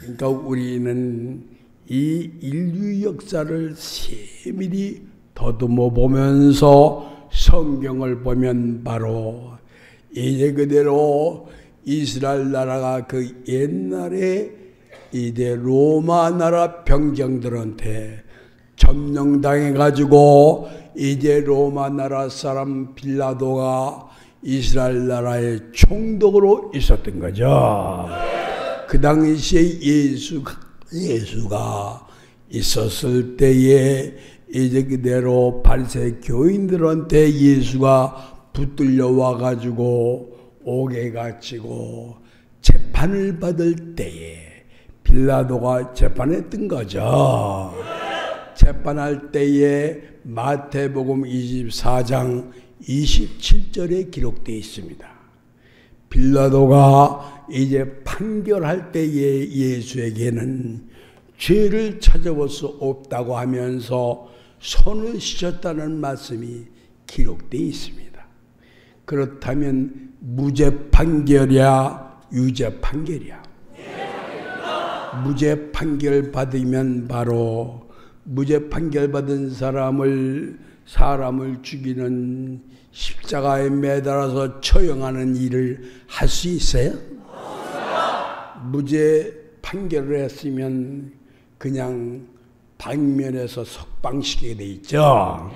그러니까 우리는 이 인류 역사를 세밀히 더듬어 보면서 성경을 보면 바로 이제 그대로 이스라엘 나라가 그 옛날에 이제 로마 나라 병정들한테 점령당해 가지고 이제 로마 나라 사람 빌라도가 이스라엘 나라의 총독으로 있었던 거죠. 그 당시에 예수가 있었을 때에 이제 그대로 바리새 교인들한테 예수가 붙들려 와가지고 옥에 갇히고 재판을 받을 때에 빌라도가 재판했던 거죠. 재판할 때에 마태복음 24장 27절에 기록되어 있습니다. 빌라도가 이제 판결할 때에 예수에게는 죄를 찾아볼 수 없다고 하면서 손을 씻었다는 말씀이 기록되어 있습니다. 그렇다면 무죄 판결이야, 유죄 판결이야? 무죄 판결 받으면 바로 무죄 판결 받은 사람을 죽이는 십자가에 매달아서 처형하는 일을 할 수 있어요? 무죄 판결을 했으면 그냥 방면에서 석방시키게 돼 있죠.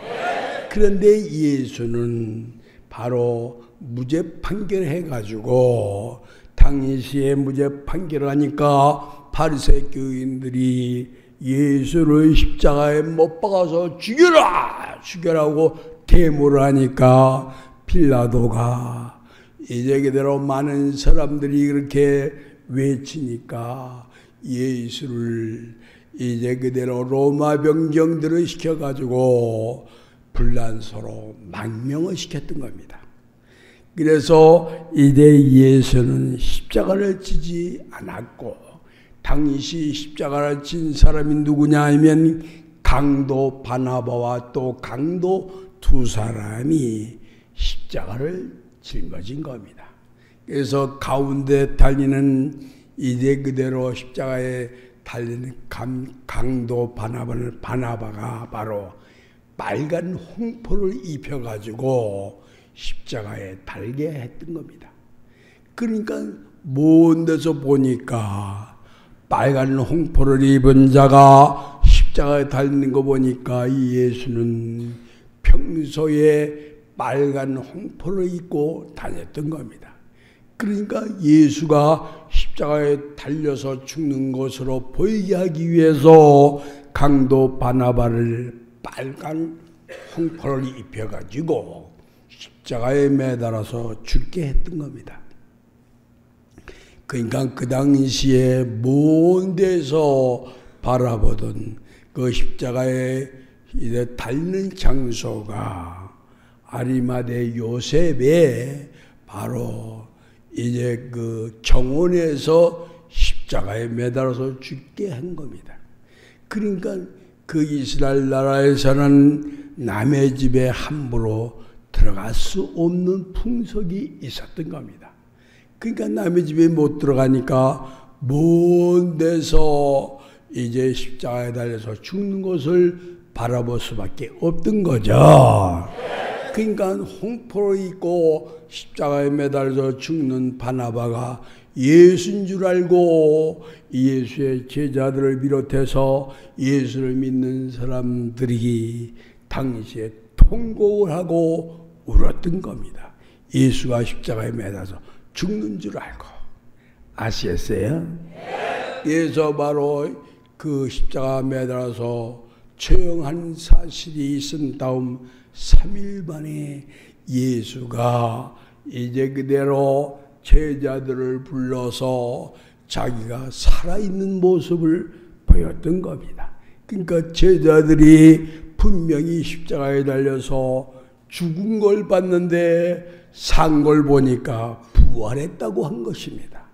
그런데 예수는 바로 무죄 판결해가지고 당시에 무죄 판결하니까 바리새 교인들이 예수를 십자가에 못 박아서 죽여라고 데모를 하니까 빌라도가 이제 그대로 많은 사람들이 그렇게 외치니까 예수를 이제 그대로 로마 병정들을 시켜가지고 불란서로 망명을 시켰던 겁니다. 그래서 이제 예수는 십자가를 지지 않았고, 당시 십자가를 진 사람이 누구냐 하면 강도 바나바와 또 강도 두 사람이 십자가를 짊어진 겁니다. 그래서 가운데 달리는 이제 그대로 십자가에 달리는 강도 바나바가 바로 빨간 홍포를 입혀가지고 십자가에 달게 했던 겁니다. 그러니까 먼 데서 보니까 빨간 홍포를 입은 자가 십자가에 달리는 거 보니까 예수는 평소에 빨간 홍포를 입고 다녔던 겁니다. 그러니까 예수가 십자가에 달려서 죽는 것으로 보이게 하기 위해서 강도 바나바를 빨간 홍포를 입혀가지고 십자가에 매달아서 죽게 했던 겁니다. 그러니까 그 당시에 먼 데서 바라보던 그 십자가에 이제 달리는 장소가 아리마대 요셉의 바로 이제 그 정원에서 십자가에 매달아서 죽게 한 겁니다. 그러니까 그 이스라엘 나라에서는 남의 집에 함부로 들어갈 수 없는 풍속이 있었던 겁니다. 그러니까 남의 집에 못 들어가니까 먼 데서 이제 십자가에 달려서 죽는 것을 바라볼 수밖에 없던 거죠. 그러니까 홍포를 입고 십자가에 매달려서 죽는 바나바가 예수인 줄 알고 예수의 제자들을 비롯해서 예수를 믿는 사람들이 당시에 통곡을 하고 울었던 겁니다. 예수가 십자가에 매달려서 죽는 줄 알고. 아시겠어요? 그래서 바로 그 십자가 매달아서 처형한 사실이 있은 다음 3일 만에 예수가 이제 그대로 제자들을 불러서 자기가 살아있는 모습을 보였던 겁니다. 그러니까 제자들이 분명히 십자가에 달려서 죽은 걸 봤는데 산 걸 보니까 부활했다고 한 것입니다.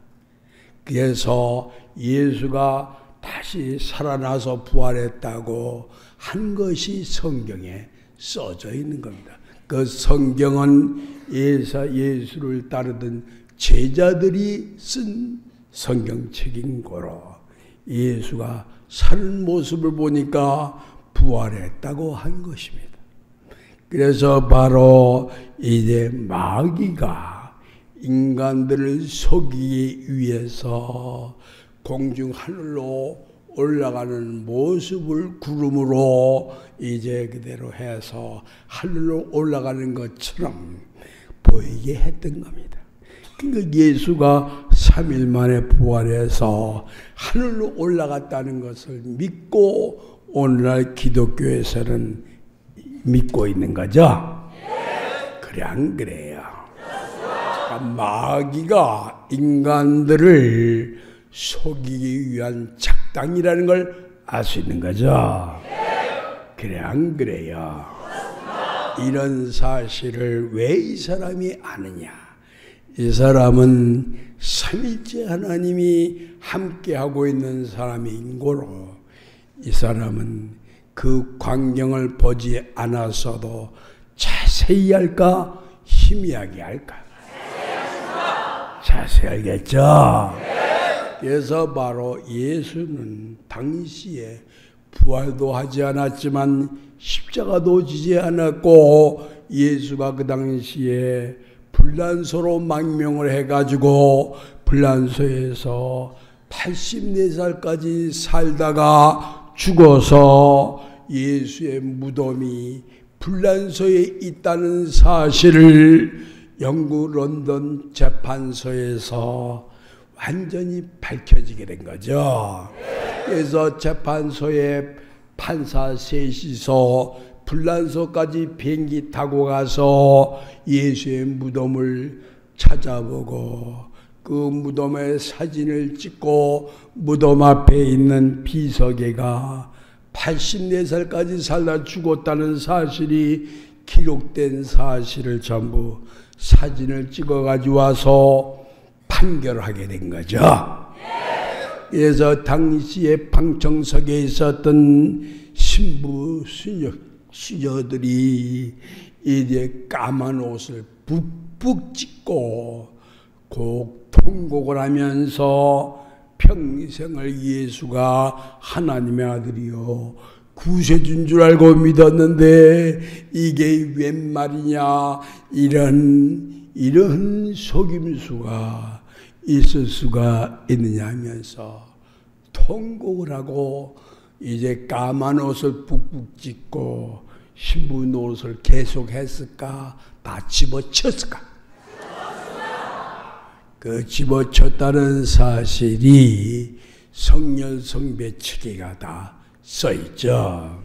그래서 예수가 다시 살아나서 부활했다고 한 것이 성경에 써져 있는 겁니다. 그 성경은 예수를 따르던 제자들이 쓴 성경책인 거로 예수가 사는 모습을 보니까 부활했다고 한 것입니다. 그래서 바로 이제 마귀가 인간들을 속이기 위해서 공중 하늘로 올라가는 모습을 구름으로 이제 그대로 해서 하늘로 올라가는 것처럼 보이게 했던 겁니다. 그러니까 예수가 3일 만에 부활해서 하늘로 올라갔다는 것을 믿고 오늘날 기독교에서는 믿고 있는 거죠? 그래 안 그래요? 그러니까 마귀가 인간들을 속이기 위한 작당이라는 걸 알 수 있는 거죠? 그래 안 그래요? 이런 사실을 왜 이 사람이 아느냐? 이 사람은 삼위일체 하나님이 함께하고 있는 사람인 고로 이 사람은 그 광경을 보지 않았어도 자세히 할까 희미하게 할까? 자세히 알겠죠? 그래서 바로 예수는 당시에 부활도 하지 않았지만 십자가도 지지 않았고 예수가 그 당시에 불란소로 망명을 해가지고 불란소에서 84살까지 살다가 죽어서 예수의 무덤이 불란소에 있다는 사실을 영국 런던 재판소에서 완전히 밝혀지게 된 거죠. 그래서 재판소에 판사 셋이서 불란소까지 비행기 타고 가서 예수의 무덤을 찾아보고 그 무덤의 사진을 찍고 무덤 앞에 있는 비석에가 84살까지 살다 죽었다는 사실이 기록된 사실을 전부 사진을 찍어 가지고 와서 판결하게 된 거죠. 그래서 당시에 방청석에 있었던 신부 수녀들이 이제 까만 옷을 푹푹 찢고 곡 통곡을 하면서 평생을 예수가 하나님의 아들이요 구세주인 줄 알고 믿었는데 이게 웬 말이냐, 이런 속임수가 있을 수가 있느냐 하면서 통곡을 하고 이제 까만 옷을 푹푹 찢고 신부 노릇을 계속했을까? 다 집어쳤을까? 그 집어쳤다는 사실이 성렬성배 책에가 다 써있죠.